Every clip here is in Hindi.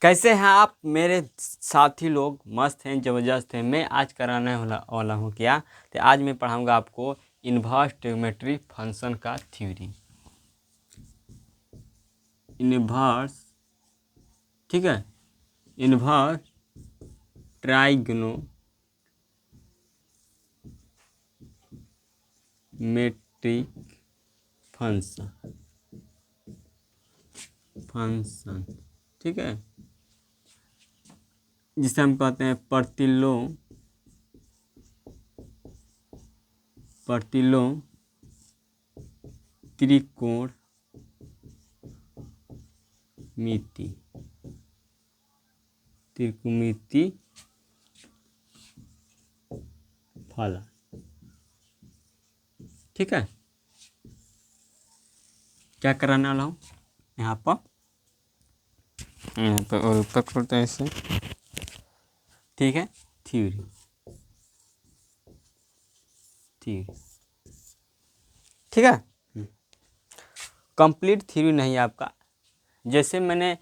कैसे हैं आप मेरे साथी लोग? मस्त हैं, ज़बरदस्त हैं। मैं आज कराने वाला हूँ क्या, तो आज मैं पढ़ाऊँगा आपको इन्वर्स ट्रिग्नोमेट्री फंक्शन का थ्योरी। इन्वर्स, ठीक है, इन्वर्स ट्राइग्नोमेट्रिक फंक्शन, ठीक है, जिसे हम कहते हैं प्रतिलोम त्रिकोणमिति फलन, ठीक है। क्या कराने वाला हूँ यहाँ पर और ऊपर करते हैं ऐसे, ठीक है। थ्योरी ठीक है। कंप्लीट थ्योरी नहीं है आपका। जैसे मैंने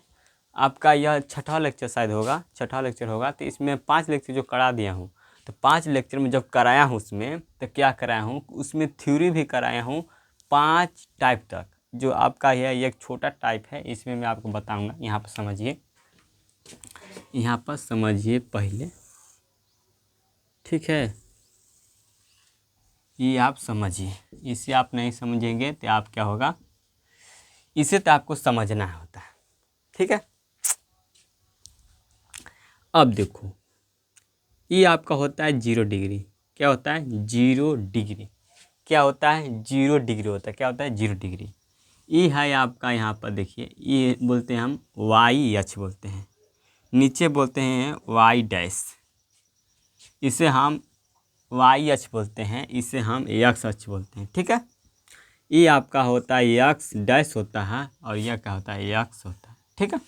आपका यह छठा लेक्चर शायद होगा, छठा लेक्चर होगा, तो इसमें 5 लेक्चर जो करा दिया हूँ, तो 5 लेक्चर में जब कराया हूँ उसमें तो क्या कराया हूँ, उसमें थ्योरी भी कराया हूँ 5 टाइप तक। जो आपका यह एक छोटा टाइप है, इसमें मैं आपको बताऊँगा। यहाँ पर समझिए, यहाँ पर समझिए पहले, ठीक है। ये आप समझिए, इसे आप नहीं समझेंगे तो आप क्या होगा, इसे तो आपको समझना होता है, ठीक है। अब देखो, ये आपका होता है 0 डिग्री। क्या होता है? 0 डिग्री। क्या होता है? 0 डिग्री होता है। क्या होता है? 0 डिग्री। ये है आपका, यहाँ पर देखिए, ये बोलते हैं हम वाई अक्ष बोलते हैं, नीचे बोलते हैं वाई डैश, इसे हम वाई अक्ष बोलते हैं, इसे हम एक्स अक्ष बोलते हैं, ठीक है। ये आपका होता है एक्स डैश होता है, और यह क्या होता है? एक्स होता है, ठीक है।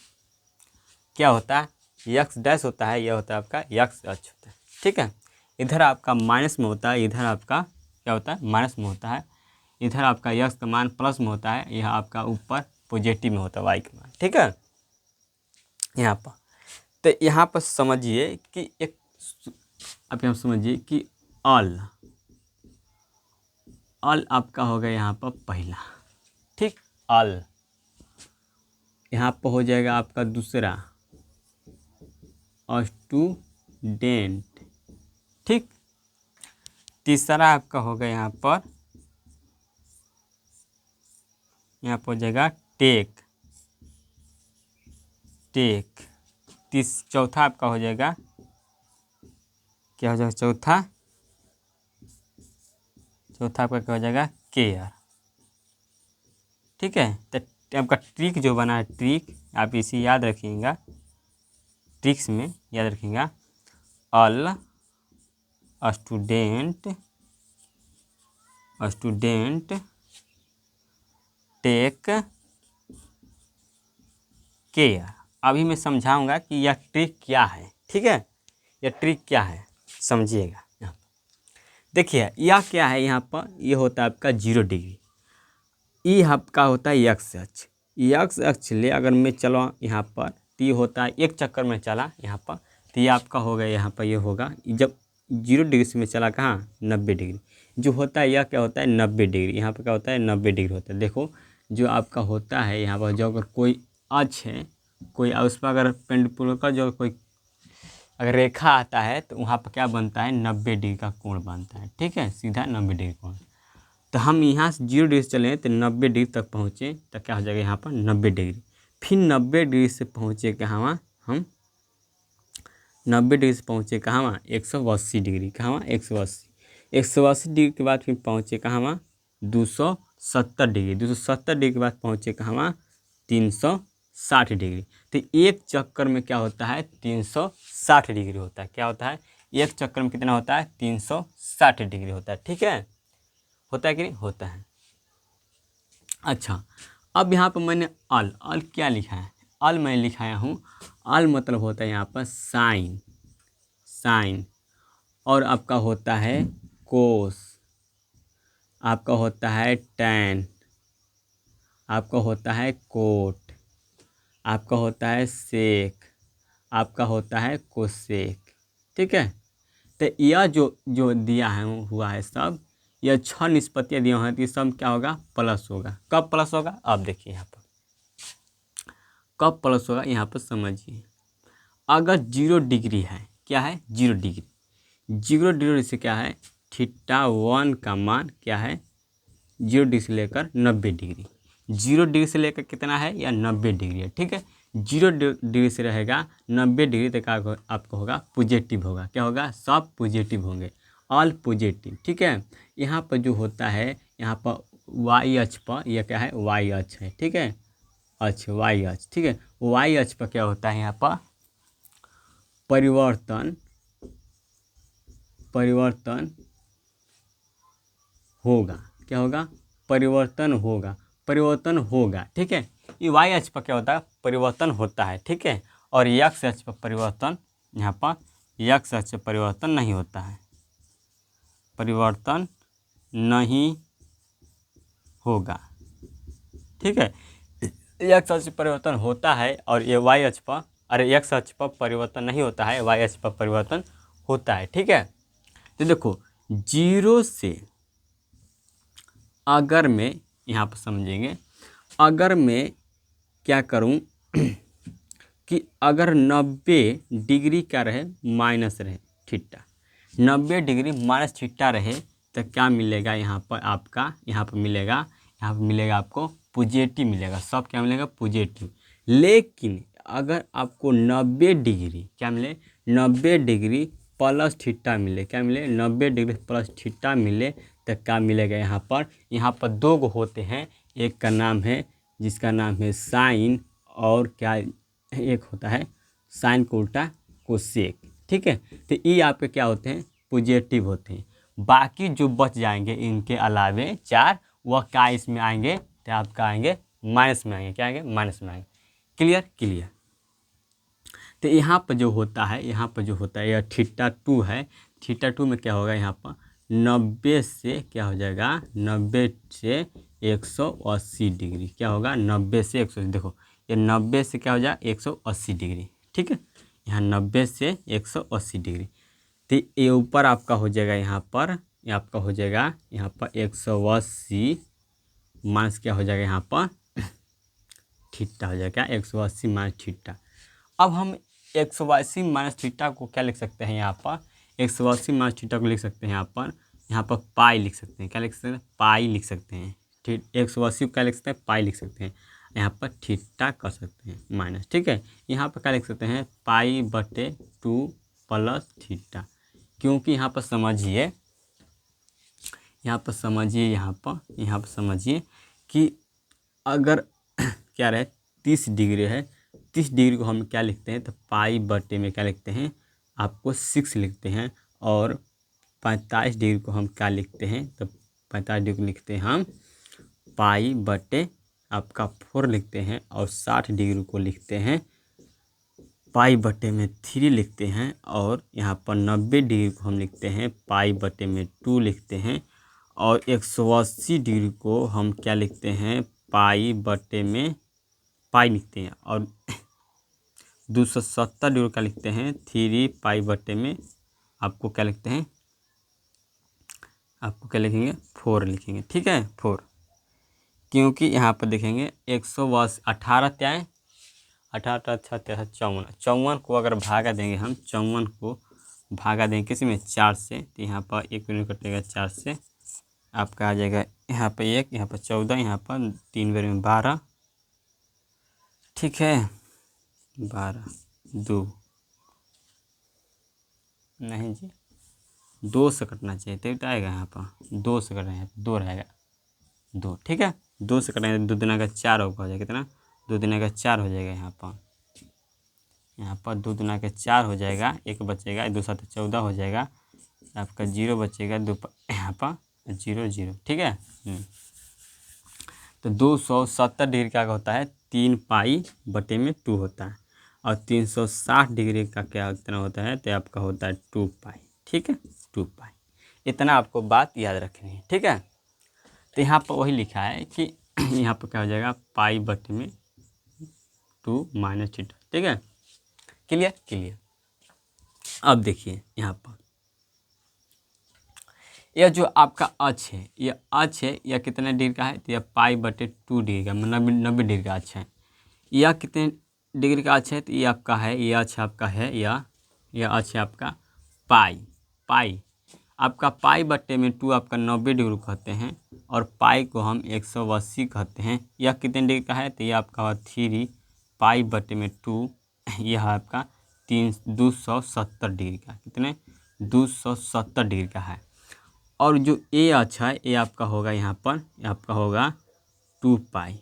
क्या होता है? एक्स डैश होता है, यह होता है आपका एक्स अक्ष होता है, ठीक है। इधर आपका माइनस में होता है, इधर आपका क्या होता है? माइनस में होता है। इधर आपका एक्स का मान प्लस में होता है, यह आपका ऊपर पॉजिटिव में होता है वाई का मान, ठीक है। यहाँ पर तो यहाँ पर समझिए कि एक, अब यहाँ समझिए कि ऑल आपका हो गया यहाँ पर पहला, ठीक। ऑल यहाँ पर हो जाएगा आपका दूसरा स्टूडेंट, ठीक। तीसरा आपका हो गया यहाँ पर हो जाएगा टेक। चौथा आपका हो जाएगा, क्या हो जाएगा? चौथा आपका क्या हो जाएगा? केयर, ठीक है। तो आपका ट्रिक जो बना है, ट्रिक आप इसे याद रखिएगा, ट्रिक्स में याद रखिएगा, ऑल स्टूडेंट टेक केयर। अभी मैं समझाऊंगा कि यह ट्रिक क्या है, ठीक है। यह ट्रिक क्या है समझिएगा। यहाँ देखिए, यह क्या है, यहाँ पर यह होता है आपका 0 डिग्री। ये आपका होता है एक्स अक्ष। एक्स अक्ष ले अगर मैं चला यहाँ पर, तो ये होता है एक चक्कर में चला यहाँ पर, तो ये आपका हो गया, यहाँ पर ये होगा जब 0 डिग्री से में चला कहाँ? 90 डिग्री। जो होता है यह क्या होता है? 90 डिग्री। यहाँ पर क्या होता है? 90 डिग्री होता है। देखो, जो आपका होता है यहाँ पर, जो अगर कोई अक्ष है, कोई उस पर अगर पेंडुलम का जो कोई अगर रेखा आता है, तो वहाँ पर क्या बनता है? 90 डिग्री का कोण बनता है, ठीक है, सीधा 90 डिग्री कोण। तो हम यहाँ से 0 डिग्री से चले तो 90 डिग्री तक पहुँचे, तो क्या हो जाएगा यहाँ पर? 90 डिग्री। फिर 90 डिग्री से पहुँचे कहाँ? हम 90 डिग्री से पहुँचे कहाँ? 180 डिग्री। कहाँ? 180 डिग्री के बाद फिर पहुँचे कहाँ? 270 डिग्री। 270 डिग्री के बाद पहुँचे कहाँ? 360 डिग्री। तो एक चक्कर में क्या होता है? 360 डिग्री होता है। क्या होता है? एक चक्कर में कितना होता है? 360 डिग्री होता है, ठीक है। होता है कि नहीं? होता है। अच्छा, अब यहाँ पर मैंने ऑल क्या लिखा है? ऑल मैं लिखाया हूँ, ऑल मतलब होता है यहाँ पर साइन, और आपका होता है कोस, आपका होता है टैन, आपका होता है कोट, आपका होता है सेक, आपका होता है कोसेक। ठीक है, तो यह जो जो दिया है हुआ है सब, यह 6 निष्पत्तियाँ दिए हुए हैं, तो ये सब क्या होगा, प्लस होगा। कब प्लस होगा, अब देखिए यहाँ पर कब प्लस होगा, यहाँ पर समझिए। अगर 0 डिग्री है, क्या है 0 डिग्री, 0 डिग्री से क्या है θ1 का मान क्या है 0 डिग्री से लेकर 90 डिग्री। 0 डिग्री से लेकर कितना है, या 90 डिग्री है। ठीक है, 0 डिग्री से रहेगा 90 डिग्री तक आपको होगा पॉजिटिव होगा। क्या होगा, सब पॉजिटिव होंगे, ऑल पॉजिटिव। ठीक है, यहाँ पर जो होता है, यहाँ पर वाई अक्ष पर यह क्या है, वाई अक्ष है। ठीक है, अच्छा वाई अक्ष। ठीक है, वाई अक्ष पर क्या होता है, यहाँ पर परिवर्तन होगा। क्या होगा, परिवर्तन होगा। ठीक है, ये वाई अक्ष पर क्या होता है, परिवर्तन होता है। ठीक है, और एक्स अक्ष पर परिवर्तन, यहाँ पर एक्स अक्ष पर परिवर्तन नहीं होता है, परिवर्तन नहीं होगा। ठीक है, एक्स अक्ष पर परिवर्तन होता है और ये वाई अक्ष पर, अरे एक्स अक्ष पर परिवर्तन नहीं होता है, वाई अक्ष पर परिवर्तन होता है। ठीक है, तो देखो 0 से अगर मैं यहाँ पर समझेंगे, अगर मैं क्या करूँ कि अगर 90 डिग्री क्या रहे, माइनस रहे थीटा, 90 डिग्री माइनस थीटा रहे, तो क्या मिलेगा यहाँ पर आपका, यहाँ पर मिलेगा आपको पॉजिटिव मिलेगा, सब क्या मिलेगा, पॉजिटिव। लेकिन अगर आपको 90 डिग्री क्या मिले, 90 डिग्री प्लस थीटा मिले, क्या मिले, 90 डिग्री प्लस थीटा मिले, तो क्या मिलेगा यहाँ पर 2 गो होते हैं। एक का नाम है, जिसका नाम है साइन, और क्या एक होता है साइन को उल्टा कोसेक। ठीक है, तो ये आपके क्या होते हैं, पॉजिटिव होते हैं। बाकी जो बच जाएंगे इनके अलावे 4, वह क्या इसमें आएंगे, तो आपका आएंगे माइनस में आएंगे। क्या आएंगे, माइनस में आएंगे। क्लियर। तो यहाँ पर जो होता है, यह θ2 है। θ2 में क्या होगा, यहाँ पर 90 से क्या हो जाएगा, 90 से 180 डिग्री। क्या होगा, 90 से 180, देखो ये 90 से क्या हो जाएगा, 180 डिग्री। ठीक है, यहाँ 90 से 180 डिग्री, तो ये ऊपर आपका हो जाएगा, यहाँ पर ये आपका हो जाएगा, यहाँ पर 180 माइनस क्या हो जाएगा, यहाँ पर थीटा हो जाएगा, 180 माइनस थीटा। अब हम 180 माइनस थीटा को क्या लिख सकते हैं, यहाँ पर 180 माइनस थीटा को लिख सकते हैं यहाँ पर पाई लिख सकते हैं। क्या लिख सकते हैं, पाई लिख सकते हैं। ठीक, 180 को क्या लिख सकते हैं, पाई लिख सकते हैं। यहाँ पर थीटा कर सकते हैं माइनस। ठीक है, यहाँ पर क्या लिख सकते हैं, पाई बटे 2 प्लस थीटा। क्योंकि यहाँ पर समझिए, यहाँ पर समझिए कि अगर क्या रहे 30 डिग्री है, 30 डिग्री को हम क्या लिखते हैं, तो पाई बटे में क्या लिखते हैं, आपको 6 लिखते हैं। और 45 डिग्री को हम क्या लिखते हैं, तो 45 डिग्री को लिखते हैं हम पाई बटे आपका 4 लिखते हैं। और 60 डिग्री को लिखते हैं पाई बटे में 3 लिखते हैं। और यहाँ पर 90 डिग्री को हम लिखते हैं पाई बटे में 2 लिखते हैं। और 180 डिग्री को हम क्या लिखते हैं, पाई बटे में पाई लिखते हैं। और 270 डिग्री का लिखते हैं 3 पाई बटे में आपको क्या लिखते हैं, आपको क्या लिखेंगे, 4 लिखेंगे। ठीक है, 4, क्योंकि यहाँ पर देखेंगे 118 क्या है, 18 अच्छा 54 को अगर भागा देंगे हम, 54 को भागा देंगे किसी में 4 से, तो यहाँ पर 1 यूनिट कटेगा 4 से, आपका आ जाएगा यहाँ पर 1, यहाँ पर 14, यहाँ पर 3 बार में 12। ठीक है, 12 2 नहीं जी, 2 से कटना चाहिए तभी तो आएगा। यहाँ पर 2 से कटना है, 2 रहेगा 2। ठीक है, 2 से कटना है, 2 दुना का 4 हो जाएगा, कितना 2 दुना का 4 हो जाएगा। यहाँ पर 2 दुना का 4 हो जाएगा, 1 बचेगा, 2 7 14 हो जाएगा, आपका 0 बचेगा, 2 यहाँ पर 0 0। ठीक है, तो 270 डिग्री का होता है 3 पाई बटे में 2 होता है। और 360 डिग्री का क्या कितना होता है, तो आपका होता है 2 पाई। ठीक है, 2 पाई, इतना आपको बात याद रखनी है। ठीक है, तो यहाँ पर वही लिखा है कि यहाँ पर क्या हो जाएगा, पाई बटे में 2 माइनस थीटा। ठीक है, क्लियर क्लियर। अब देखिए यहाँ पर यह जो आपका अक्ष है, यह अक्ष है, यह कितने डिग्री का है, तो यह π/2 डिग्री का, 90 डिग्री का अक्ष है। यह कितने डिग्री का अक्ष है, तो ये आपका है, यह अक्ष आपका है, यह अक्ष है आपका पाई आपका π/2 आपका 90 डिग्री कहते हैं, और पाई को हम 180 कहते हैं। यह कितने डिग्री का है, तो यह आपका 3 π/2, यह आपका 270 डिग्री का, कितने 270 डिग्री का है। और जो ए अक्ष है, ये आपका होगा यहाँ पर, ये आपका होगा 2π,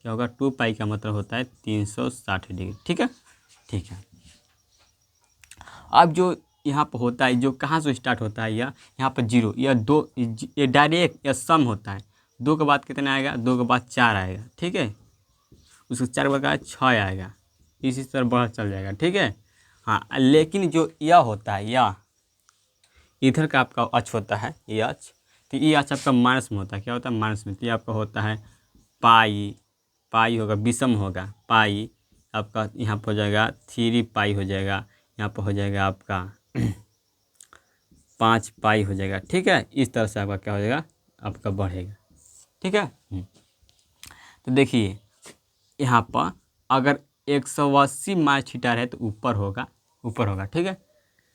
क्या होगा 2π का मतलब होता है 360 डिग्री। ठीक है ठीक है। अब जो यहाँ पर होता है, जो कहाँ से स्टार्ट होता है, यह यहाँ पर 0, यह 2, ये डायरेक्ट या सम होता है। 2 के बाद कितना आएगा, 2 के बाद 4 आएगा, ठीक है, उसके 4 के बाद 6 आएगा, इसी तरह बढ़ चल जाएगा। ठीक है हाँ, लेकिन जो यह होता है, यह इधर का आपका अक्ष होता है, ये अक्ष, तो ये अक्ष आपका माइनस में होता है, क्या होता है माइनस में, तो ये आपका होता है पाई होगा, विषम होगा, पाई आपका यहाँ पर हो जाएगा 3π हो जाएगा, यहाँ पर हो जाएगा आपका 5π हो जाएगा। ठीक है, इस तरह से आपका क्या हो जाएगा, आपका बढ़ेगा। ठीक है तो देखिए यहाँ पर अगर 180 माइनस थीटा है तो ऊपर होगा, ठीक है,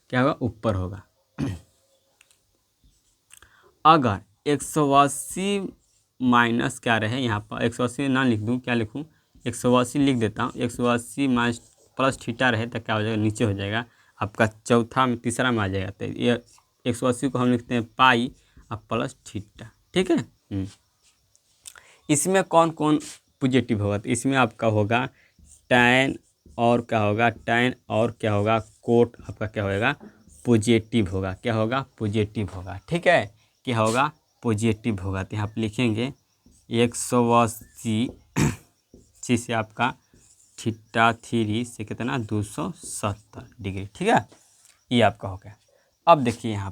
क्या होगा, ऊपर होगा। अगर 180 माइनस क्या रहे, यहाँ पर 180 ना लिख दूँ, क्या लिखूँ, 180 लिख देता हूँ। 180 माइनस प्लस थीटा रहे तो क्या हो जाएगा, नीचे हो जाएगा आपका तीसरा में आ जाएगा। तो ये 180 को हम लिखते हैं पाई और प्लस थीटा। ठीक है इसमें कौन कौन पॉजिटिव होगा, तो इसमें आपका होगा टैन, और क्या होगा टैन, और क्या होगा कोट, आपका क्या होगा पॉजिटिव होगा, क्या होगा पॉजिटिव होगा। ठीक है, क्या होगा पॉजिटिव होगा। तो यहाँ पर लिखेंगे 180 से आपका थीटा 3 से कितना 270 डिग्री। ठीक है, ये आपका हो गया। अब देखिए यहाँ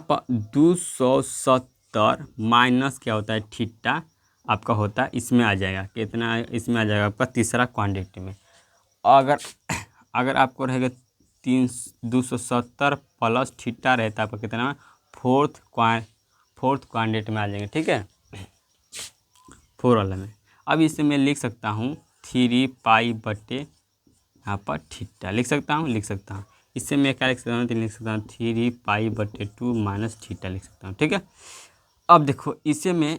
पर 270 माइनस क्या होता है थीटा, आपका होता है इसमें आ जाएगा, कितना इसमें आ जाएगा आपका तीसरा क्वांटिटी में। अगर आपको रहेगा 270 प्लस थीटा रहता है आपका कितना, फोर्थ क्वांटिटी में आ जाएंगे। ठीक है 4 वाला में। अब इसे मैं लिख सकता हूँ 3π/, यहाँ पर थीटा लिख सकता हूँ, इससे मैं क्या लिख सकता हूँ, तो लिख सकता हूँ 3π/2 माइनस थीटा लिख सकता हूँ। ठीक है, अब देखो इसे में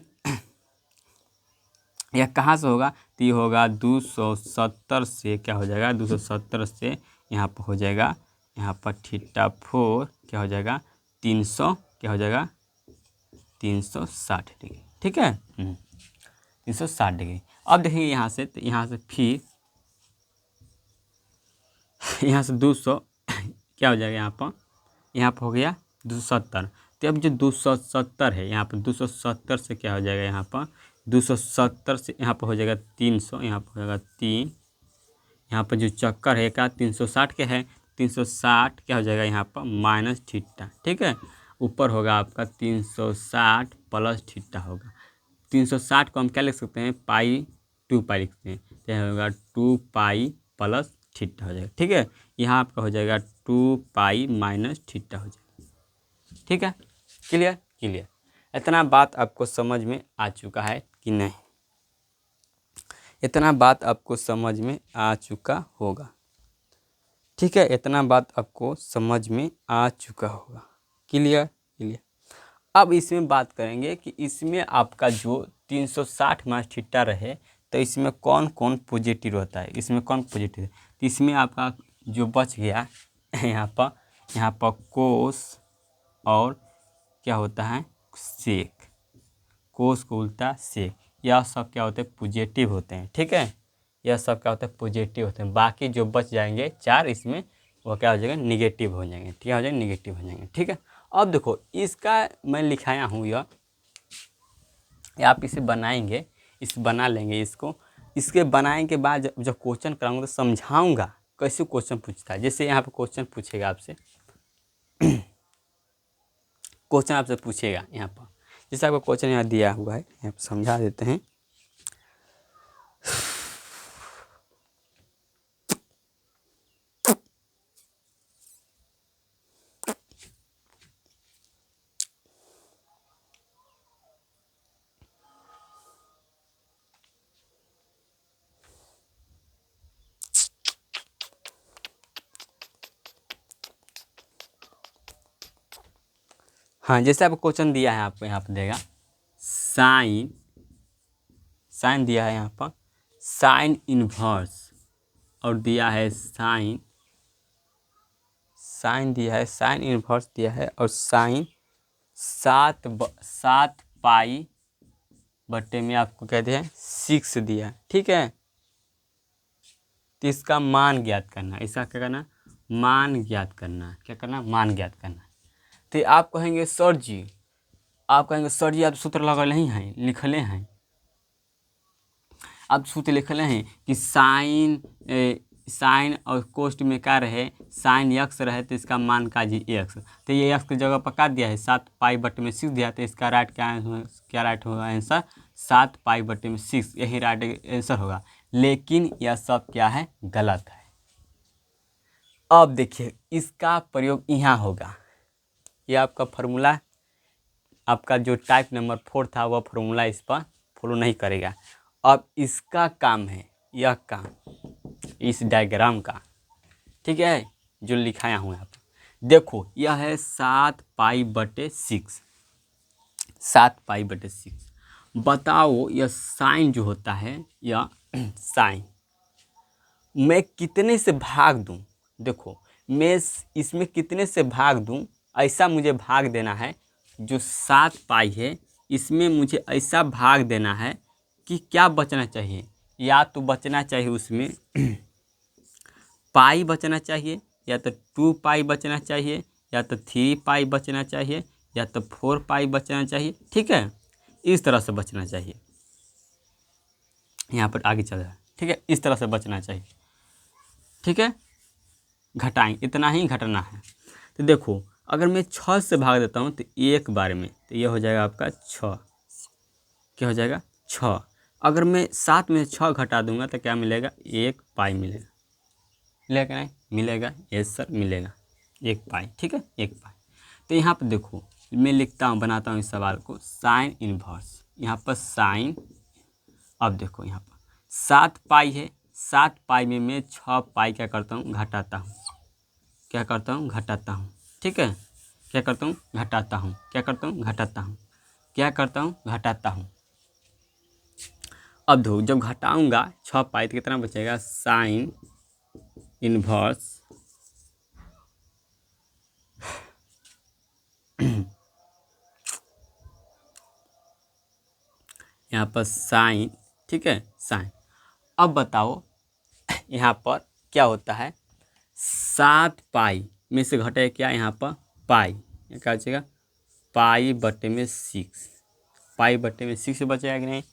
यह कहाँ से होगा, तो ये होगा 270 से क्या हो जाएगा, 270 से यहाँ पर हो जाएगा, यहाँ पर थीटा 4 क्या हो जाएगा 300, क्या हो जाएगा 360 डिग्री। ठीक है 360 डिग्री। अब देखेंगे यहाँ से, तो यहाँ से फिर यहाँ से 200 क्या हो जाएगा, यहाँ पर हो गया 270। तो अब जो 270 है, यहाँ पर 270 से क्या हो जाएगा, यहाँ पर 270 से यहाँ पर हो जाएगा 300, यहाँ पर हो जाएगा 3, यहाँ पर जो चक्कर है का 360 के है, 360 क्या हो जाएगा यहाँ पर माइनस थीटा। ठीक है, ऊपर होगा आपका 360 प्लस थीटा होगा। 360 को हम क्या लिख सकते हैं, पाई 2π लिख सकते हैं, तो यह होगा 2π प्लस थीटा हो जाएगा। ठीक है, यहाँ आपका हो जाएगा 2π माइनस थीटा हो जाएगा। ठीक है क्लियर। इतना बात आपको समझ में आ चुका है कि नहीं, इतना बात आपको समझ में आ चुका होगा। ठीक है, इतना बात आपको समझ में आ चुका होगा। क्लियर। अब इसमें बात करेंगे कि इसमें आपका जो 360 माइनस थीटा रहे तो इसमें कौन कौन पॉजिटिव होता है, इसमें कौन पॉजिटिव है, तो इसमें आपका जो बच गया यहाँ पर कोस और क्या होता है सेक, कोस को उल्टा सेक, यह सब क्या होते हैं पॉजिटिव होते हैं। ठीक है, यह सब क्या होता है पॉजिटिव होते हैं। बाकी जो बच जाएंगे 4 इसमें वो क्या हो जाएगा निगेटिव हो जाएंगे। ठीक है, निगेटिव हो जाएंगे। ठीक है, अब देखो इसका मैं लिखाया हूँ यह, आप इसे बनाएंगे, बना लेंगे इसको। इसके बनाने के बाद जब क्वेश्चन कराऊंगा तो समझाऊंगा कैसे क्वेश्चन पूछता है। जैसे यहाँ पे क्वेश्चन पूछेगा आपसे क्वेश्चन आपसे पूछेगा यहाँ पर, जैसे आपको क्वेश्चन यहाँ दिया हुआ है, यहाँ पर समझा देते हैं। हाँ, जैसे आपको क्वेश्चन दिया है, आपको यहाँ पर देगा साइन दिया है यहाँ पर साइन इनवर्स, और दिया है साइन दिया है, साइन इनवर्स दिया है, और साइन 7 पाई बट्टे में आपको कहते हैं 6 दिया है। ठीक है, तो इसका मान ज्ञात करना है। इसका क्या करना, मान ज्ञात करना है। क्या करना, मान ज्ञात करना है। तो आप कहेंगे सर जी, आप सूत्र लगल ही हैं, लिखले हैं, आप सूत्र लिखले हैं कि साइन और कोष्ट में क्या रहे, साइन x रहे तो इसका मान का जी x, तो ये x की जगह पर क्या दिया है 7 पाई बट्टे में 6 दिया, तो इसका क्या राइट होगा आंसर 7 पाई बट्टे में 6, यही राइट आंसर होगा। लेकिन यह सब क्या है, गलत है। अब देखिए इसका प्रयोग यहाँ होगा, ये आपका फार्मूला, आपका जो टाइप नंबर 4 था वह फार्मूला इस पर फॉलो नहीं करेगा। अब इसका काम है, यह काम इस डायग्राम का, ठीक है, जो लिखाया हूँ यहाँ पर। देखो यह है 7 पाई बटे 6, 7 पाई बटे 6। बताओ यह साइन जो होता है, यह साइन मैं कितने से भाग दूं। देखो मैं इसमें कितने से भाग दूं, ऐसा मुझे भाग देना है। जो 7 पाई है इसमें मुझे ऐसा भाग देना है कि क्या बचना चाहिए, या तो बचना चाहिए उसमें पाई बचना चाहिए, या तो 2 पाई बचना चाहिए, या तो 3 पाई बचना चाहिए, या तो 4 पाई बचना चाहिए। ठीक है, इस तरह से बचना चाहिए। यहाँ पर आगे चल रहा है, ठीक है, इस तरह से बचना चाहिए। ठीक है, घटाएं, इतना ही घटना है। तो देखो अगर मैं 6 से भाग देता हूँ तो एक बार में, तो ये हो जाएगा आपका 6, क्या हो जाएगा 6। अगर मैं 7 में 6 घटा दूंगा तो क्या मिलेगा, 1 पाई मिलेगा। मिलेगा नहीं, मिलेगा, यस सर मिलेगा 1 पाई। ठीक है, 1 पाई। तो यहाँ पर देखो मैं लिखता हूँ, बनाता हूँ इस सवाल को, साइन इनवर्स, यहाँ पर साइन। अब देखो यहाँ पर 7 पाई है, 7 पाई में मैं 6 पाई क्या करता हूँ, घटाता हूँ। क्या करता हूँ, घटाता हूँ। ठीक है, क्या करता हूँ, घटाता हूँ। क्या करता हूँ, घटाता हूँ। क्या करता हूँ, घटाता हूँ। अब देखो जब घटाऊंगा 6 पाई तो कितना बचेगा, साइन इनवर्स यहाँ पर साइन। ठीक है, साइन। अब बताओ यहाँ पर क्या होता है, 7 पाई में से घटे क्या, यहाँ पर पाई, क्या बचेगा, पाई बटे में 6, पाई बटे में 6 बचेगा कि नहीं,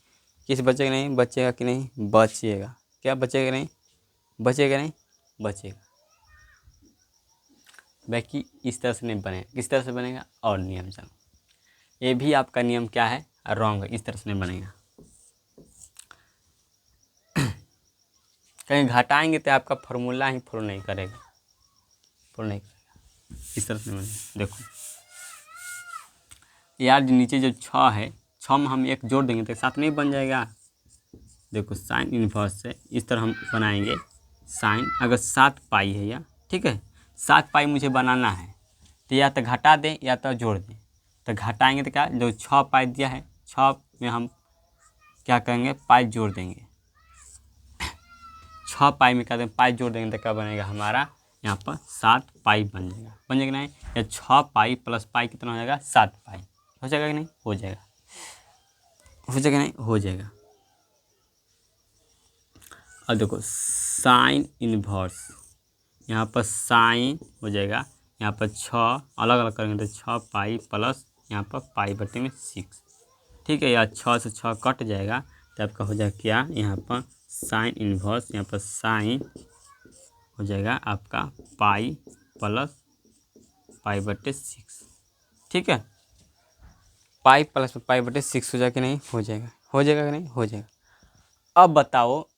किस बचेगा नहीं, बचेगा कि नहीं, बचेगा। क्या बचेगा नहीं, बचेगा नहीं, बचेगा। बाकी इस तरह से नहीं बनेगा, किस तरह से बनेगा, और नियम चलो, ये भी आपका नियम क्या है, रॉन्ग है, इस तरह से नहीं बनेगा। कहीं घटाएंगे तो आपका फार्मूला ही फॉलो नहीं करेगा, फॉलो नहीं करेगा, इस तरह से नहीं बनेगा। देखो यार नीचे जो 6 है, 6 में हम 1 जोड़ देंगे तो 7 नहीं बन जाएगा। देखो साइन इनवर्स से इस तरह हम बनाएंगे साइन, अगर 7 पाई है या, ठीक है, 7 पाई मुझे बनाना है तो या तो घटा दें या तो जोड़ दें। तो घटाएंगे तो क्या, जो 6 पाई दिया है 6 में हम क्या करेंगे, पाई जोड़ देंगे। 6 पाई में क्या दें, पाई जोड़ देंगे तो क्या बनेगा हमारा, यहाँ पर 7 पाई बन जाएगा। बन जाएगा नहीं, या 6 पाई प्लस पाई कितना हो जाएगा, 7 पाई। हो जाएगा कि नहीं, हो जाएगा, हो जाएगा नहीं, हो जाएगा। अब देखो साइन इनवर्स, यहाँ पर साइन हो जाएगा, यहाँ पर 6 अलग अलग करेंगे तो 6 पाई प्लस यहाँ पर पाई बटे में 6। ठीक है, या 6 से 6 कट जाएगा तो आपका हो जाएगा क्या, यहाँ पर साइन इनवर्स, यहाँ पर साइन हो जाएगा आपका पाई प्लस पाई बटे 6। ठीक है, पाई प्लस पाई बटे 6 हो जाएगा कि नहीं, हो जाएगा, हो जाएगा कि नहीं, हो जाएगा। अब बताओ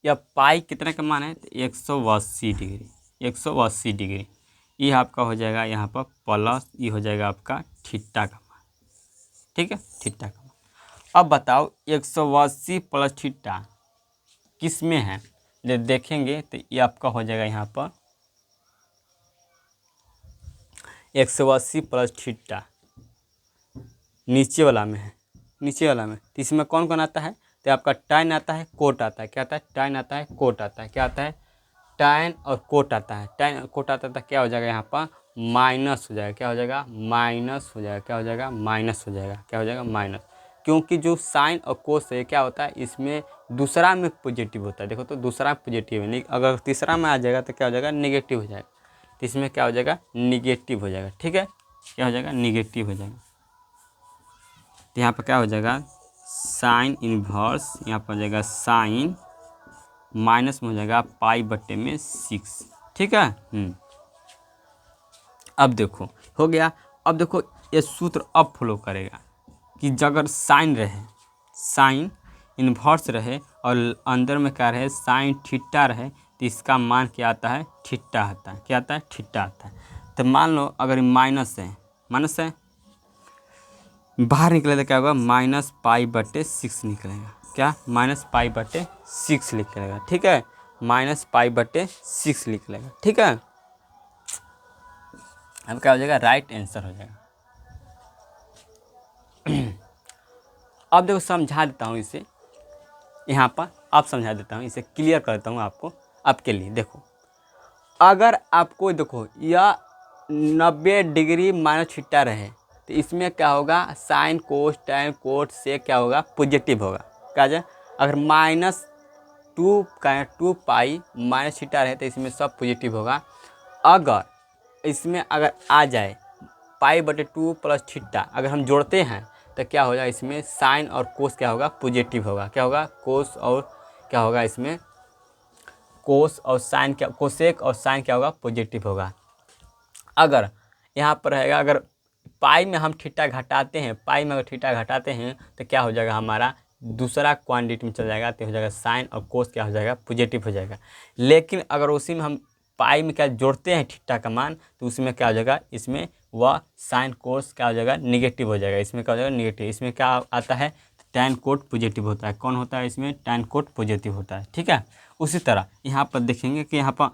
यह पाई कितने का मान है, तो 180 डिग्री, 180 डिग्री। ये आपका हो जाएगा यहाँ पर प्लस, ये हो जाएगा आपका थीटा का मान। ठीक है, थीटा का मान। अब बताओ 180 प्लस थीटा किस में है, जब देखेंगे तो ये आपका हो जाएगा यहाँ पर 180 प्लस थीटा नीचे वाला में है, नीचे वाला में, तो इसमें कौन कौन आता है, तो आपका टाइन आता है, कोट आता है, क्या आता है, टाइन आता है, कोट आता है, क्या आता है, टाइन और कोट आता है, टाइन और कोट आता है, क्या हो जाएगा यहाँ पर माइनस हो जाएगा, क्या हो जाएगा माइनस हो जाएगा, क्या हो जाएगा माइनस हो जाएगा, क्या हो जाएगा माइनस, क्योंकि जो साइन और कोस है क्या होता है, इसमें दूसरा में पॉजिटिव होता है, देखो तो दूसरा पॉजिटिव है, अगर तीसरा में आ जाएगा तो क्या हो जाएगा निगेटिव हो जाएगा, तो इसमें क्या हो जाएगा निगेटिव हो जाएगा, ठीक है, क्या हो जाएगा निगेटिव हो जाएगा। तो यहाँ पर क्या हो जाएगा साइन इनवर्स, यहाँ पर हो जाएगा साइन माइनस में हो जाएगा पाई बट्टे में 6, ठीक है। अब देखो हो गया। अब देखो ये सूत्र अब फॉलो करेगा कि अगर साइन रहे, साइन इन्वर्स रहे और अंदर में क्या रहे साइन थीटा रहे, तो इसका मान क्या आता है थीटा आता है, क्या आता है थीटा आता है। तो मान लो अगर माइनस है, माइनस है बाहर निकले तो क्या होगा माइनस पाई बटे 6 निकलेगा, क्या माइनस पाई बटे 6 निकलेगा, ठीक है, माइनस पाई बटे 6 निकलेगा, ठीक है। अब क्या हो जाएगा राइट आंसर हो जाएगा। अब देखो समझा देता हूँ इसे, यहाँ पर अब समझा देता हूँ, इसे क्लियर करता हूँ आपको, आपके लिए। देखो अगर आपको देखो यह 90 डिग्री माइनस थीटा रहे तो इसमें क्या होगा साइन कोस टैन कोट से क्या होगा पॉजिटिव होगा, क्या जाए अगर -2 पाई माइनस थीटा रहे तो इसमें सब पॉजिटिव होगा। अगर इसमें अगर आ जाए पाई बटे 2 प्लस थीटा अगर हम जोड़ते हैं तो क्या होगा इसमें साइन और कोस क्या होगा पॉजिटिव होगा, क्या होगा कोस और क्या होगा इसमें कोस और साइन क्या कोसेक और साइन क्या होगा पॉजिटिव होगा। अगर यहाँ पर रहेगा अगर पाई में हम थीटा घटाते हैं, पाई में अगर थीटा घटाते हैं तो क्या हो जाएगा हमारा दूसरा क्वांटिटी में चल जाएगा, तो हो जाएगा साइन और कोस क्या हो जाएगा पॉजिटिव हो जाएगा। लेकिन अगर उसी में हम पाई में क्या जोड़ते हैं थीटा का मान तो उसमें क्या हो जाएगा इसमें वह साइन कोस क्या हो जाएगा निगेटिव हो जाएगा, इसमें क्या हो जाएगा निगेटिव। इसमें क्या आता है टैन कोट पॉजिटिव होता है, कौन होता है इसमें टैन कोट पॉजिटिव होता है, ठीक है। उसी तरह यहाँ पर देखेंगे कि यहाँ पर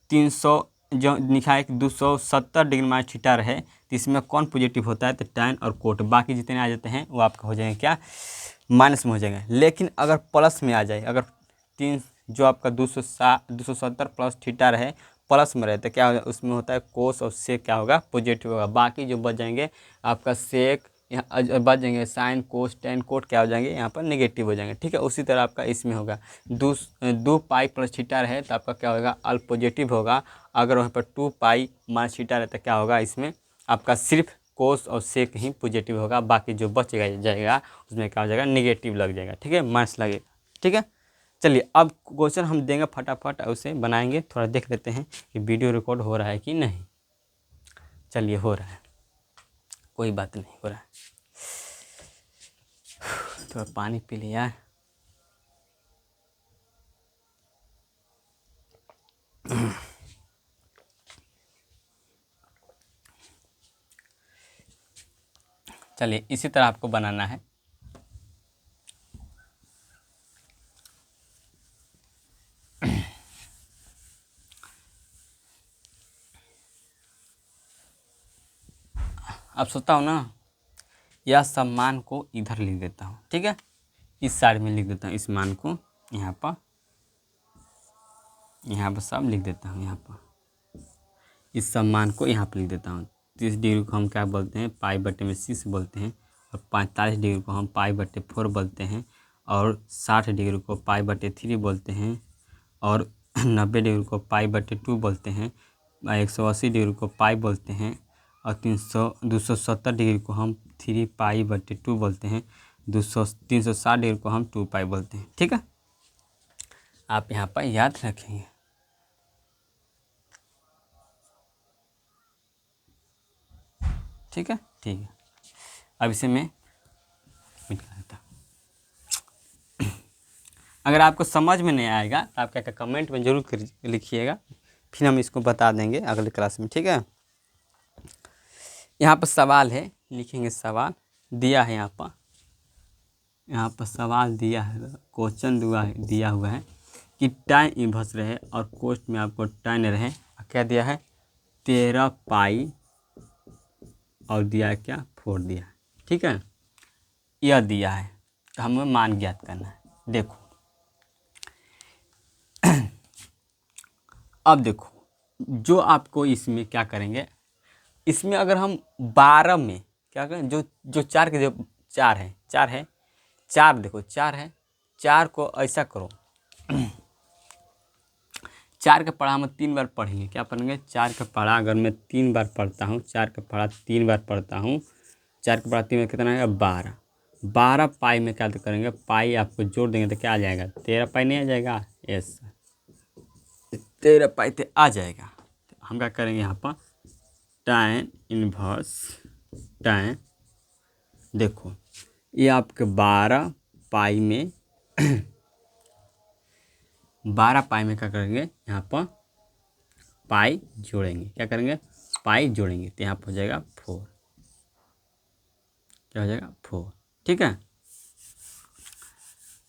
300 जो लिखा है कि 270 डिग्री माइनस थीटा रहे तो इसमें कौन पॉजिटिव होता है तो टैन और कोट, बाकी जितने आ जाते हैं वो आपका हो जाएंगे क्या माइनस में हो जाएगा। लेकिन अगर प्लस में आ जाए, अगर जो आपका 270 प्लस थीटा रहे प्लस में रहे तो क्या होगा उसमें होता है कोस और सेक क्या होगा पॉजिटिव होगा, बाकी जो बच जाएंगे आपका सेक यहाँ बच जाएंगे साइन कोस टैन कोट क्या हो जाएंगे यहाँ पर नेगेटिव हो जाएंगे, ठीक है। उसी तरह आपका इसमें होगा 2 पाई प्लस थीटा रहे तो आपका क्या होगा अल पॉजिटिव होगा। अगर वहाँ पर 2 पाई माइनस थीटा रहे तो क्या होगा इसमें आपका सिर्फ कोस और सेक ही पॉजिटिव होगा, बाकी जो बच जाएगा उसमें क्या हो जाएगा निगेटिव लग जाएगा, ठीक है माइनस लगेगा, ठीक है। चलिए अब क्वेश्चन हम देंगे फटाफट उसे बनाएंगे, थोड़ा देख लेते हैं कि वीडियो रिकॉर्ड हो रहा है कि नहीं। चलिए हो रहा है, कोई बात नहीं, हो रहा है। थोड़ा पानी पी लिया यार। चलिए इसी तरह आपको बनाना है। अब सोचता हूँ ना यह सब मान को इधर लिख देता हूँ, ठीक है, इस साइड में लिख देता हूँ, इस मान को यहाँ पर सब लिख देता हूँ, यहाँ पर इस सब मान को यहाँ पर लिख देता हूँ। 30 डिग्री को हम क्या बोलते हैं पाई बटे में 6 बोलते हैं, और 45 डिग्री को हम पाई बटे 4 बोलते हैं, और 60 डिग्री को पाई बटे 3 बोलते हैं, और 90 डिग्री को पाई बटे 2 बोलते हैं, 180 डिग्री को पाई बोलते हैं, और 270 डिग्री को हम 3 पाई बटे 2 बोलते हैं, 360 डिग्री को हम 2 पाई बोलते हैं, ठीक है। आप यहाँ पर याद रखेंगे। ठीक है, ठीक है। अब इसे मैं मिटा देता। अगर आपको समझ में नहीं आएगा तो आप क्या कमेंट में ज़रूर लिखिएगा, फिर हम इसको बता देंगे अगले क्लास में, ठीक है। यहाँ पर सवाल है, लिखेंगे सवाल दिया है, यहाँ पर सवाल दिया है, क्वेश्चन दिया हुआ है कि टाइन इन्वर्स रहे और कोस्ट में आपको टाइन रहे, क्या दिया है 13 पाई और दिया है क्या 4 दिया है, ठीक है। यह दिया है तो हमें मान ज्ञात करना है। देखो अब देखो जो आपको इसमें क्या करेंगे, इसमें अगर हम 12 में क्या करें, जो जो 4 के जो 4 है, 4 है, 4 देखो 4 है, 4 को ऐसा करो 4 का पढ़ा हम 3 बार पढ़ेंगे, क्या पढ़ेंगे 4 का पढ़ा अगर मैं 3 बार पढ़ता हूँ, 4 का पढ़ा 3 बार पढ़ता हूँ, 4 का पढ़ा 3 बार कितना आएगा 12, 12 पाई में क्या तो करेंगे, पाई आपको जोड़ देंगे तो क्या आ जाएगा 13 पाई नहीं आ जाएगा, यस 13 पाई तो आ जाएगा। तो हम क्या करेंगे यहाँ पर tan इनवर्स tan, देखो ये आपके 12 पाई में 12 पाई में क्या करेंगे यहाँ पर पाई जोड़ेंगे, क्या करेंगे पाई जोड़ेंगे तो यहाँ पर हो जाएगा 4, क्या हो जाएगा 4, ठीक है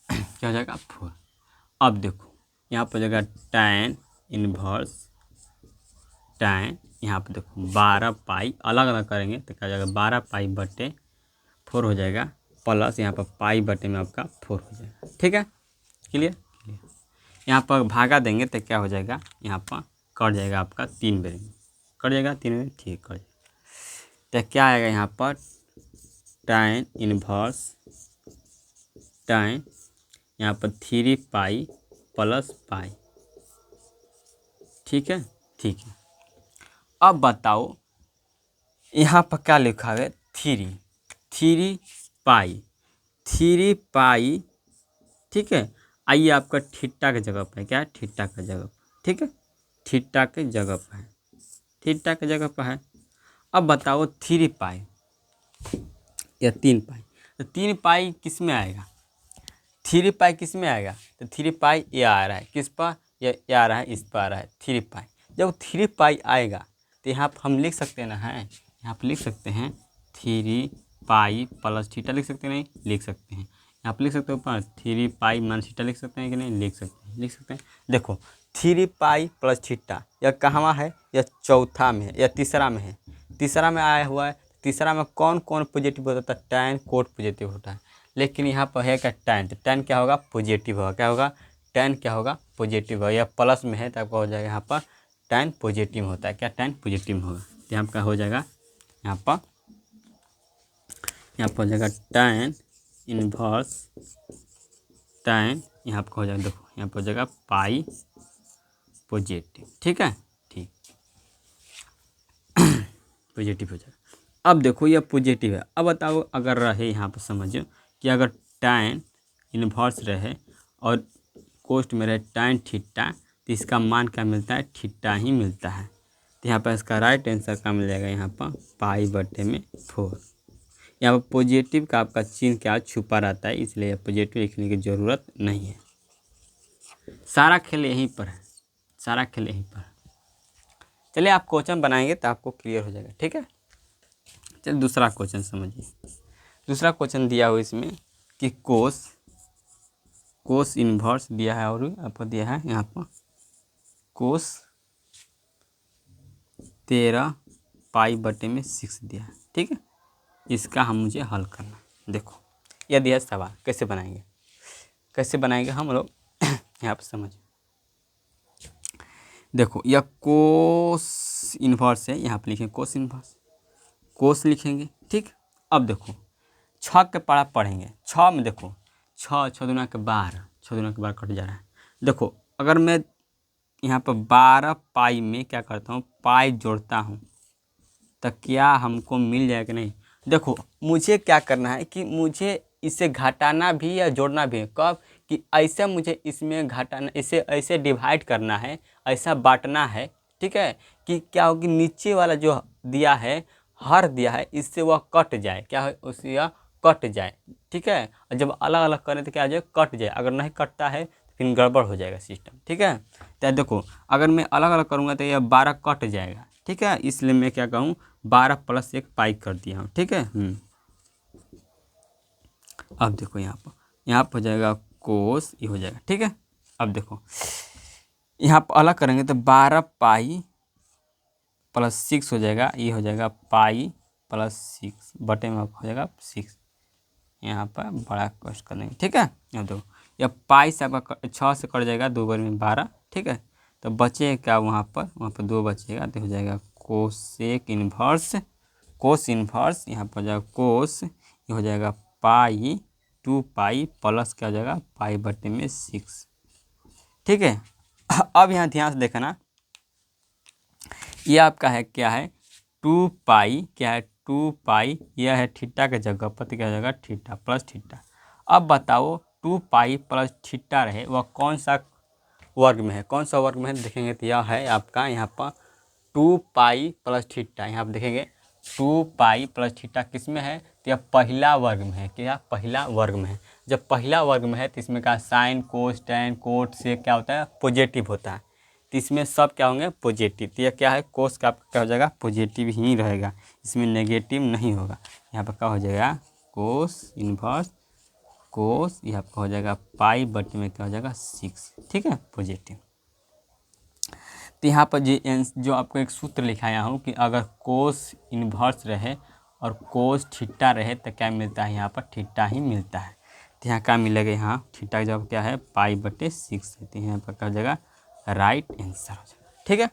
क्या हो जाएगा 4। अब देखो यहाँ पर हो जाएगा tan इनवर्स tan, यहाँ पर देखो 12 पाई अलग अलग करेंगे तो क्या हो जाएगा 12 पाई बटे 4 हो जाएगा, प्लस यहाँ पर पाई बटे में आपका 4 हो जाएगा, ठीक है क्लियर। यहाँ पर भागा देंगे तो क्या हो जाएगा, यहाँ पर कट जाएगा आपका 3 बेर में, कट जाएगा 3 बेर, ठीक कट जाएगा। तो क्या आएगा यहाँ पर tan इनवर्स tan, यहाँ पर 3 पाई प्लस पाई, ठीक है ठीक है। अब बताओ यहाँ पर क्या लिखा है 3 पाई 3 पाई, ठीक है। आइए आपका थीटा के जगह पर है, क्या है थीटा के जगह पर, ठीक है थीटा के जगह पर है, थीटा के जगह पर है। अब बताओ 3 पाई या 3 पाई, तो 3 पाई किस में आएगा, 3 पाई किस में आएगा, तो 3 पाई ये आ रहा है किस पर, ये आ रहा है इस पर आ रहा है 3 पाई। जब 3 पाई आएगा तो यहाँ पर हम लिख सकते हैं ना, है यहाँ पर लिख सकते हैं 3 पाई प्लस थीटा लिख सकते हैं, नहीं लिख सकते हैं, यहाँ पर लिख सकते हो ऊपर 3 पाई माइनस थीटा लिख सकते हैं कि नहीं लिख सकते हैं, लिख सकते हैं। देखो 3 पाई प्लस थीटा यह कहाँ है, यह चौथा में है या तीसरा में है, तीसरा में आया हुआ है। तीसरा में कौन कौन पॉजिटिव होता है, tan कोट पॉजिटिव होता है, लेकिन यहाँ पर है क्या tan, तो tan क्या होगा पॉजिटिव होगा, क्या होगा tan क्या होगा पॉजिटिव होगा, या प्लस में है तो आपका हो जाएगा यहाँ पर tan पॉजिटिव होता है, क्या tan पॉजिटिव होगा, तो यहाँ पर हो जाएगा यहाँ पर हो जाएगा tan इनवर्स tan, यहाँ पर हो जाएगा देखो यहाँ पर हो जाएगा पाई पॉजिटिव, ठीक है ठीक पॉजिटिव हो जाएगा। अब देखो यह पॉजिटिव है, अब बताओ अगर रहे यहाँ पर समझो कि अगर tan इनवर्स रहे और कोस्ट में रहे tan थीटा, तो इसका मान क्या मिलता है थीटा ही मिलता है। तो यहाँ पर इसका राइट आंसर क्या मिल जाएगा, यहाँ पर पाई बटे में 4। यहाँ पर पॉजिटिव का आपका चिन्ह क्या छुपा रहता है, इसलिए पॉजिटिव लिखने की ज़रूरत नहीं है। सारा खेल यहीं पर है, सारा खेल यहीं पर है। चलिए आप क्वेश्चन बनाएंगे तो आपको क्लियर हो जाएगा, ठीक है। चलिए दूसरा क्वेश्चन समझिए। दूसरा क्वेश्चन दिया हुआ इसमें कि कोस इन्वर्स दिया है और आपको दिया है यहाँ पर कोस 13 पाई बटे में 6 दिया है, ठीक है। इसका हम मुझे हल करना, देखो यह दिया सवाल कैसे बनाएंगे, कैसे बनाएंगे हम लोग यहाँ पर समझिए। देखो यह कोस इन्वर्स है, यहाँ पर लिखेंगे कोस इन्वर्स, कोस लिखेंगे, ठीक। अब देखो 6 के पढ़ा पढ़ेंगे, 6 में देखो 6 दूना के 12, 6 दूना के 12 कट जा रहा है। देखो अगर मैं यहाँ पर 12 पाई में क्या करता हूँ पाई जोड़ता हूँ तो क्या हमको मिल जाएगा नहीं। देखो मुझे क्या करना है कि मुझे इसे घटाना भी या जोड़ना भी है, कब कि ऐसे मुझे इसमें घटाना, इसे ऐसे डिवाइड करना है, ऐसा बांटना है, ठीक है। कि क्या हो कि नीचे वाला जो दिया है हर दिया है इससे वह कट जाए, क्या है उससे यह कट जाए, ठीक है। और जब अलग अलग करें तो क्या हो जाए कट जाए, अगर नहीं कटता है तो फिर गड़बड़ हो जाएगा सिस्टम, ठीक है। तो देखो अगर मैं अलग अलग करूँगा तो यह 12 कट जाएगा, ठीक है। इसलिए मैं क्या कहूँ 12 प्लस 1 पाई कर दिया हूँ, ठीक है। अब देखो यहाँ पर हो जाएगा कोस, ये हो जाएगा, ठीक है। अब देखो यहाँ पर अलग करेंगे तो 12 पाई प्लस 6 हो जाएगा, ये हो जाएगा पाई प्लस 6 बटे में हो जाएगा 6, यहाँ पर बड़ा कोस कर देंगे, ठीक है। अब देखो यह पाई से आपका 6 से कट जाएगा, 2 बार में 12, ठीक है। तो बचे क्या वहाँ पर 2 बचेगा, तो हो जाएगा कोसेक इन्वर्स, कोस इन्वर्स, यहाँ पर हो जाएगा कोस, ये हो जाएगा पाई 2 पाई प्लस क्या हो जाएगा पाई बटे में 6, ठीक है। अब यहाँ ध्यान से देखना, ये आपका है क्या है 2 पाई, क्या है 2 पाई, यह है थीटा के जगह पर, तो क्या हो जाएगा थीटा प्लस थीटा। अब बताओ 2 पाई प्लस थीटा रहे वह कौन सा वर्ग में है, कौन सा वर्ग में है देखेंगे, तो यह है आपका यहाँ पर 2 पाई प्लस थीटा। यहाँ पर देखेंगे 2 पाई प्लस थीटा किस में है, तो यह पहला वर्ग में है, क्या पहला वर्ग में है। जब पहला वर्ग में है तो इसमें का साइन कोस टैन कोट से क्या होता है पॉजिटिव होता है, तो इसमें सब क्या होंगे पॉजिटिव। तो यह क्या है कोस का आपका क्या हो जाएगा पॉजिटिव ही रहेगा, इसमें नेगेटिव नहीं होगा। यहाँ पर क्या हो जाएगा कोस इन्वर्स कोस, यह आपका हो जाएगा पाई बटे में क्या हो जाएगा 6, ठीक है पॉजिटिव। तो यहाँ पर जो आपको एक सूत्र लिखाया हूँ कि अगर कोस इन्वर्स रहे और कोस थीटा रहे तो क्या मिलता है, यहाँ पर थीटा ही मिलता है। तो यहाँ क्या मिलेगा, यहाँ थीटा जब क्या है पाई बटे 6 है, तो यहाँ पर क्या हो जाएगा राइट आंसर हो जाएगा, ठीक है।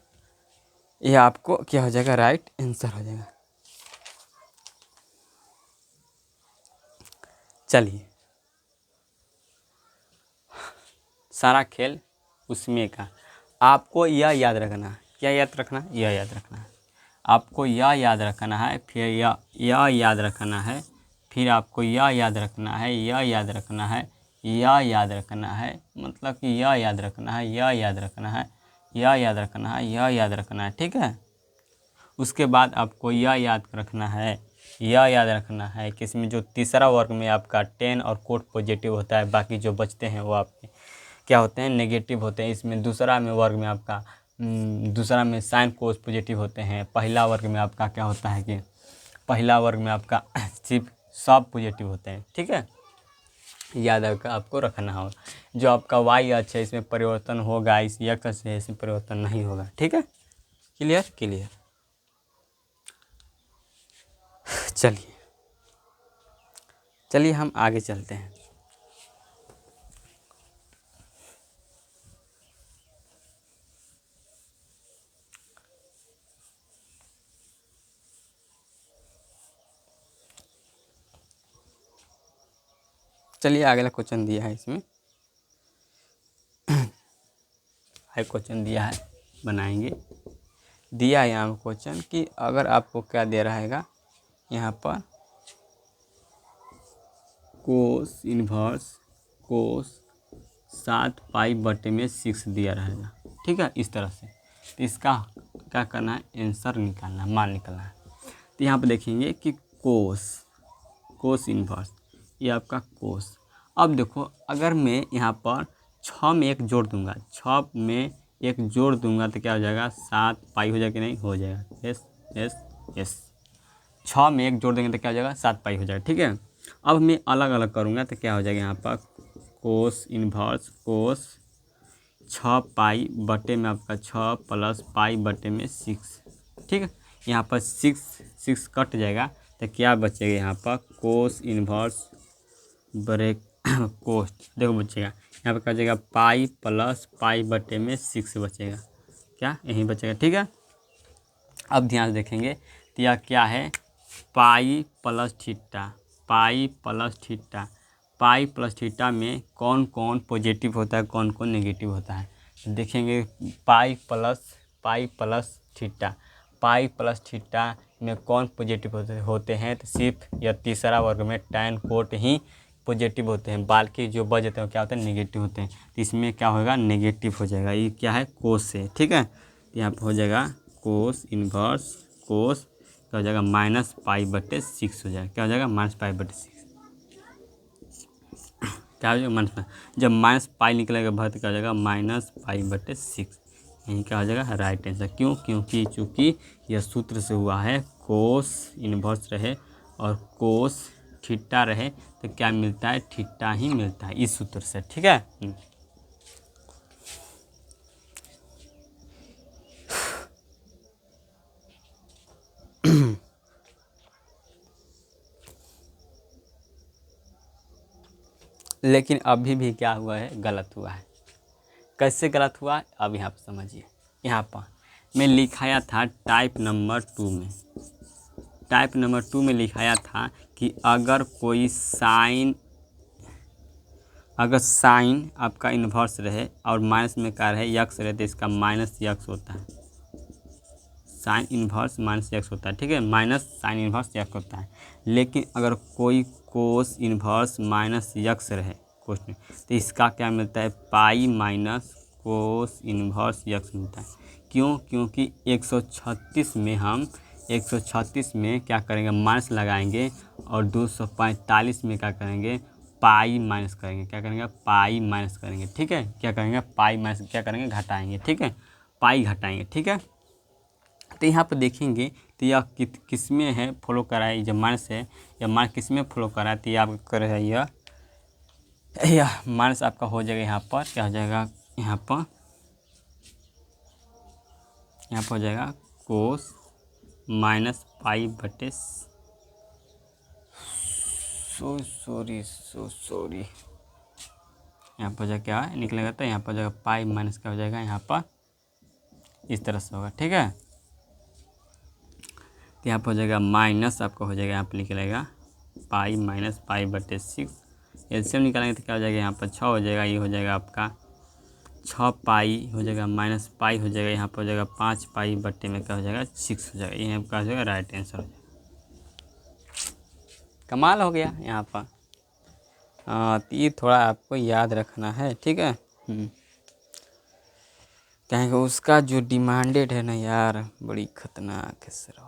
यह आपको क्या हो जाएगा राइट आंसर हो जाएगा। चलिए सारा खेल उसमें का, आपको यह याद रखना, क्या याद रखना, यह याद रखना है आपको, यह याद रखना है, फिर यह याद रखना है, फिर आपको यह याद रखना है, यह याद रखना है, यह याद रखना है, मतलब कि यह याद रखना है, यह याद रखना है, यह याद रखना है, यह याद रखना है, ठीक है। उसके बाद आपको यह याद रखना है, यह याद रखना है कि इसमें जो तीसरा वर्ग में आपका 10 और कोट पॉजिटिव होता है, बाकी जो बचते हैं वो आपके क्या होते हैं नेगेटिव होते हैं। इसमें दूसरा में वर्ग में आपका दूसरा में साइन कोस पॉजिटिव होते हैं। पहला वर्ग में आपका क्या होता है कि पहला वर्ग में आपका सिर्फ सब पॉजिटिव होते हैं, ठीक है। याद रखकर आपको रखना होगा। जो आपका वाई अक्ष है इसमें परिवर्तन होगा, इस एक्स से इसमें परिवर्तन नहीं होगा, ठीक है। Clear clear. चलिए चलिए हम आगे चलते हैं। चलिए अगला क्वेश्चन दिया है, इसमें है क्वेश्चन दिया है, बनाएंगे। दिया है यहाँ क्वेश्चन कि अगर आपको क्या दे रहेगा यहाँ पर कोस इन्वर्स कोस 7 पाई बटे में 6 दिया रहेगा, ठीक है इस तरह से। तो इसका क्या करना है आंसर निकालना है, मान निकालना है। तो यहाँ पर देखेंगे कि कोस इन्वर्स ये आपका कोस। अब देखो अगर मैं यहाँ पर 6 में एक जोड़ दूंगा, 6 में एक जोड़ दूंगा तो क्या हो जाएगा 7 पाई हो जाएगा, नहीं हो जाएगा यस यस यस। 6 में एक जोड़ देंगे तो क्या हो जाएगा 7 पाई हो जाएगा, ठीक है। अब मैं अलग अलग करूँगा तो क्या हो जाएगा यहाँ पर कोस इन्वर्स कोस 6 पाई बटे में आपका 6 प्लस पाई बटे में 6, ठीक है। यहाँ पर 6 कट जाएगा तो क्या बचेगा यहाँ पर कोस इन्वर्स ब्रेक कोस्ट, देखो बचेगा यहाँ पर क्या बचेगा पाई प्लस पाई बटे में 6 बचेगा, क्या यही बचेगा, ठीक है। अब ध्यान से देखेंगे तो यह क्या है pi plus theta, pi plus theta, pi plus theta में कौन कौन पॉजिटिव होता है कौन कौन नेगेटिव होता है देखेंगे। Pi plus theta, pi plus theta में कौन पॉजिटिव होते हैं तो सिर्फ यह तीसरा वर्ग में टैन कोट ही पॉजिटिव होते हैं, बाकी जो बच जाते हैं क्या होते हैं नेगेटिव होते हैं। तो इसमें क्या होगा नेगेटिव हो जाएगा, ये क्या है कोस से, ठीक है। तो यहाँ पर हो जाएगा कोस इन्वर्स कोस क्या हो जाएगा माइनस पाई बटे 6 हो जाएगा, क्या हो जाएगा माइनस पाई बटे 6, क्या हो जाएगा माइनस पाई। जब माइनस पाई निकलेगा बाहर तो क्या हो जाएगा माइनस पाई बटे 6, यही क्या हो जाएगा राइट आंसर। क्यों, क्योंकि चूँकि यह सूत्र से हुआ है कोस इन्वर्स रहे और कोस थीटा रहे तो क्या मिलता है थीटा ही मिलता है इस सूत्र से, ठीक है। लेकिन अभी भी क्या हुआ है, गलत हुआ है। कैसे गलत हुआ है अब यहाँ पर समझिए। यहाँ पर मैं लिखाया था टाइप नंबर 2 में, टाइप नंबर 2 में लिखाया था कि अगर साइन आपका इन्वर्स रहे और माइनस में क्या रहे, यक्स रहे, तो इसका माइनस यक्स होता है। साइन इन्वर्स माइनस यक्स होता है, ठीक है, माइनस साइन इन्वर्स यक्स होता है। लेकिन अगर कोई कोस इन्वर्स माइनस यक्स रहे क्वेश्चन, तो इसका क्या मिलता है, pi minus cos inverse x मिलता है। क्यों? क्योंकि 136 में हम 136 में क्या करेंगे, माइनस लगाएंगे, और 245 में क्या करेंगे, पाई माइनस करेंगे। क्या करेंगे, पाई माइनस करेंगे, ठीक है। क्या करेंगे, पाई माइनस क्या करेंगे, घटाएंगे, ठीक है, पाई घटाएंगे, ठीक है। तो यहाँ पर देखेंगे तो यह किस में है फॉलो करा है, जब माइनस है या माइनस किस में फॉलो करा है, तो यह आपका कर है, यह माइनस आपका हो जाएगा। यहाँ पर क्या हो जाएगा, यहाँ पर हो जाएगा कोस माइनस पाई बटे सॉरी यहाँ पर जो क्या है निकलेगा, तो यहाँ पर जो पाई माइनस क्या हो जाएगा, यहाँ पर इस तरह से होगा, ठीक है। तो यहाँ पर हो जाएगा माइनस आपका हो जाएगा, यहाँ पर निकलेगा पाई माइनस पाई बटे 6। एलसीएम निकालेंगे तो क्या हो जाएगा, यहाँ पर 6 हो जाएगा, ये हो जाएगा आपका 6 पाई हो जाएगा माइनस पाई हो जाएगा, यहाँ पर हो जाएगा 5 पाई बटे में क्या हो जाएगा, 6 हो जाएगा। ये आपका हो जाएगा राइट आंसर हो जाएगा। कमाल हो गया यहाँ पर। तो ये थोड़ा आपको याद रखना है, ठीक है। कहेंगे उसका जो डिमांडेड है ना यार, बड़ी खतरनाक है सर।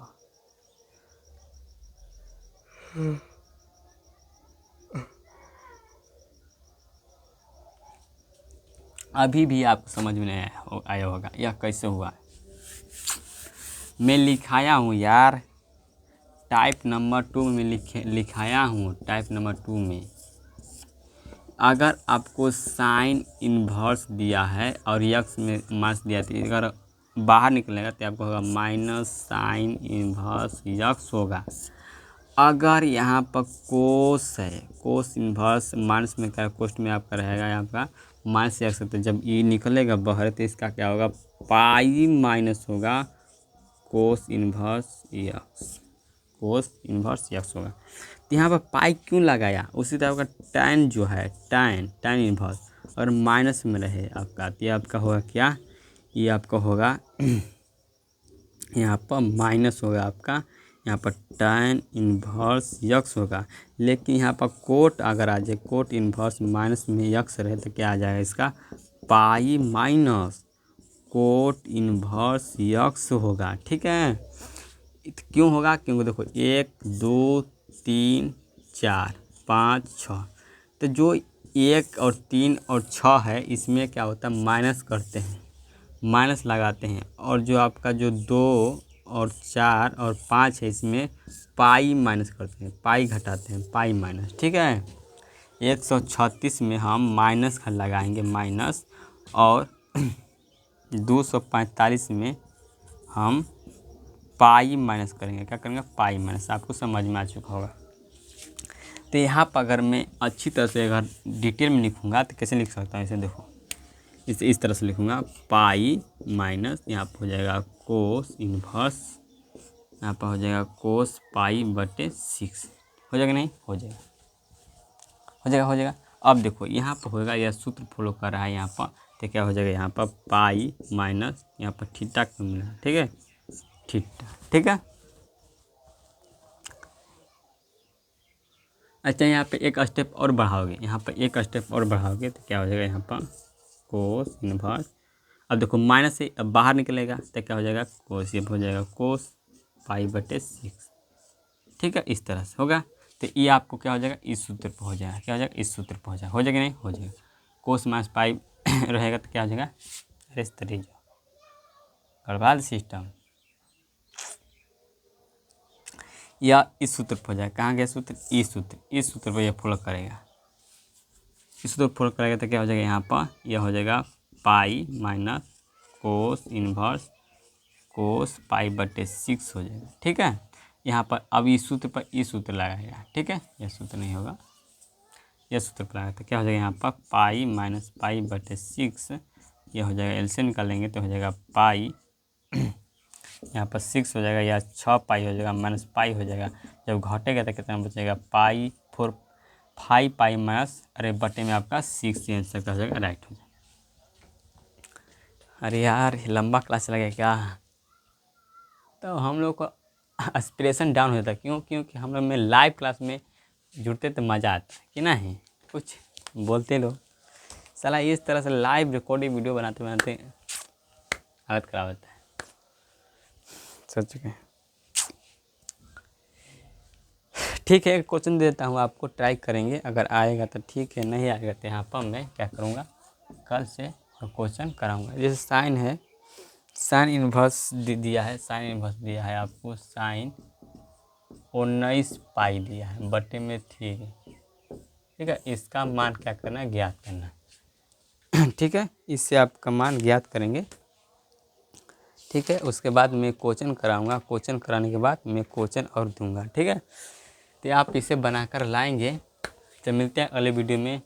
अभी भी आपको समझ में नहीं आया होगा यह कैसे हुआ। मैं लिखाया हूँ यार, टाइप नंबर 2 में लिखाया हूँ, टाइप नंबर 2 में अगर आपको साइन इन्वर्स दिया है और यक्स में माइनस दिया, तो अगर बाहर निकलेगा तो आपको होगा माइनस साइन इन्वर्स यक्स होगा। अगर यहाँ पर कोस है, कोस इन्वर्स माइनस में क्या, कोस्ट में आपका रहेगा यहाँ का माइनस यक्स, तो जब ये निकलेगा बाहर तो इसका क्या होगा, पाई माइनस होगा कोस इन्वर्स यक्स, कोस इन्वर्स यक्स होगा। तो यहाँ पर पाई क्यों लगाया, उसी तरह का टैन जो है, टैन इन्वर्स और माइनस में रहे आपका, तो ये आपका होगा क्या, ये आपका होगा यहाँ पर माइनस होगा आपका, यहाँ पर टैन इन्वर्स यक्स होगा। लेकिन यहाँ पर कोट अगर आ जाए, कोट इन्वर्स माइनस में यक्स रहे तो क्या आ जाएगा इसका, pi minus cot inverse x होगा, ठीक है। क्यों होगा, क्योंकि देखो 1 2 3 4 5 6, तो जो 1 और 3 और 6 है इसमें क्या होता है, माइनस करते हैं, माइनस लगाते हैं, और जो आपका जो 2 और 4 और 5 है इसमें पाई माइनस करते हैं, पाई घटाते हैं, पाई माइनस, ठीक है। 136 में हम माइनस लगाएंगे माइनस, और 245 में हम पाई माइनस करेंगे, क्या करेंगे, पाई माइनस। आपको समझ में आ चुका होगा। तो यहाँ पर अगर मैं अच्छी तरह से अगर डिटेल में लिखूँगा तो कैसे लिख सकता हूँ, इसे देखो, इस तरह से लिखूँगा, पाई माइनस यहाँ पर हो जाएगा कोस इन्वर्स, यहाँ पर हो जाएगा कोस पाई बटे 6, हो जाएगा, नहीं हो जाएगा, हो जाएगा। अब देखो यहाँ पर होगा, यह सूत्र फॉलो कर रहा है यहाँ पर, तो क्या हो जाएगा, यहाँ पर पाई माइनस यहाँ पर थीटा क्यों मिला, ठीक है, थीटा, ठीक है। अच्छा, यहाँ पे एक स्टेप और बढ़ाओगे, यहाँ पर एक स्टेप और बढ़ाओगे तो क्या हो जाएगा, यहाँ पर कोस इन्वर्स, अब देखो माइनस से अब बाहर निकलेगा तो क्या हो जाएगा, कोस, ये हो जाएगा कोस पाई बटे 6, ठीक है, इस तरह से होगा। तो ये आपको क्या हो जाएगा, इस सूत्र पर हो जाएगा, क्या हो जाएगा, इस सूत्र पर हो जाएगा, नहीं हो जाएगा, कोस माइनस पाई रहेगा तो क्या हो जाएगा, अरे इस तरह बर्बाद सिस्टम, या इस सूत्र पर हो जाएगा, कहाँ गया सूत्र, इस सूत्र पर यह फॉलो करेगा, इस सूत्र फॉलो करेगा तो क्या हो जाएगा, यहाँ पर यह हो जाएगा पाई माइनस कोस इन्वर्स कोस पाई बटे 6 हो जाएगा, ठीक है। यहाँ पर अब इस सूत्र पर इस सूत्र लगाएगा, ठीक है, यह सूत्र नहीं होगा, ये सूत्र पर लगाया तो क्या हो जाएगा यहाँ पर पाई माइनस पाई बटे 6, ये हो जाएगा एलसीएम निकालेंगे तो हो जाएगा पाई यहाँ पर 6 हो जाएगा या 6 पाई हो जाएगा माइनस पाई हो जाएगा। जब घटेगा तो कितना बचेगा पाई 5 पाई माइनस अरे बटे में आपका 6, ये आंसर का हो जाएगा, राइट हो जाएगा। अरे यार लंबा क्लास चला गया क्या? तो हम लोग को एस्पिरेशन डाउन हो जाता है। क्यों? क्योंकि हम लोग में लाइव क्लास में जुड़ते तो मज़ा आता है कि नहीं, कुछ बोलते लोग साला इस तरह से लाइव रिकॉर्डिंग वीडियो बनाते बनाते हालत ख़राब होता है। सोच चुके हैं। ठीक है, क्वेश्चन दे देता हूँ आपको, ट्राई करेंगे, अगर आएगा तो ठीक है, नहीं आएगा तो यहाँ पर मैं क्या करूँगा, कल से क्वेश्चन कराऊँगा। जैसे साइन है, साइन इन्वर्स दिया है, साइन इन्वर्स दिया है आपको, साइन 19 पाई दिया है बटे में 3, ठीक है। इसका मान क्या करना है, ज्ञात करना है, ठीक है। इससे आपका मान ज्ञात करेंगे, ठीक है। उसके बाद मैं क्वेश्चन कराऊंगा, क्वेश्चन कराने के बाद मैं क्वेश्चन और दूंगा, ठीक है। तो आप इसे बनाकर लाएंगे। तो मिलते हैं अगले वीडियो में।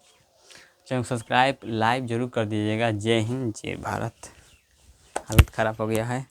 चैनल सब्सक्राइब लाइव जरूर कर दीजिएगा। जय हिंद, जय भारत। हालत ख़राब हो गया है।